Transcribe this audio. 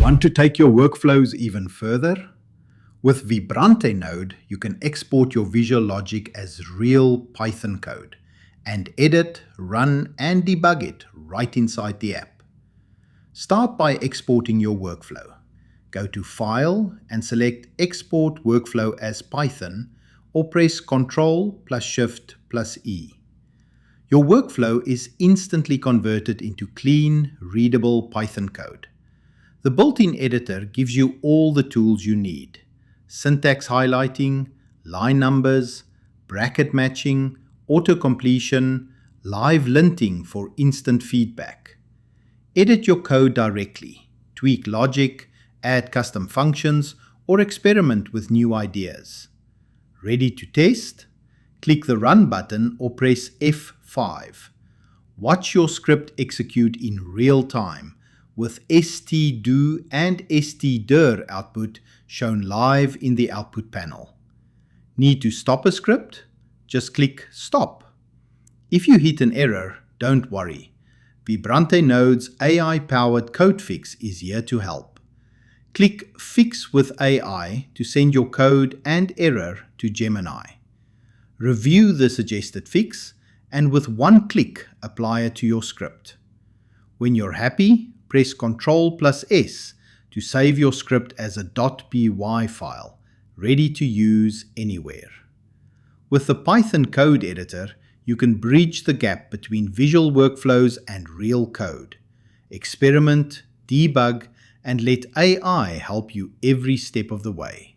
Want to take your workflows even further? With Vibrante Node, you can export your Visual Logic as real Python code and edit, run, and debug it right inside the app. Start by exporting your workflow. Go to File and select Export Workflow as Python or press Ctrl+Shift+E. Your workflow is instantly converted into clean, readable Python code. The built-in editor gives you all the tools you need: syntax highlighting, line numbers, bracket matching, auto-completion, live linting for instant feedback. Edit your code directly, tweak logic, add custom functions, or experiment with new ideas. Ready to test? Click the Run button or press F5. Watch your script execute in real time, with stdo and stdir output shown live in the output panel. Need to stop a script? Just click Stop. If you hit an error, don't worry. Vibrante Node's AI-powered code fix is here to help. Click Fix with AI to send your code and error to Gemini. Review the suggested fix and with one click apply it to your script. When you're happy, press Ctrl+S to save your script as a .py file, ready to use anywhere. With the Python code editor, you can bridge the gap between visual workflows and real code. Experiment, debug, and let AI help you every step of the way.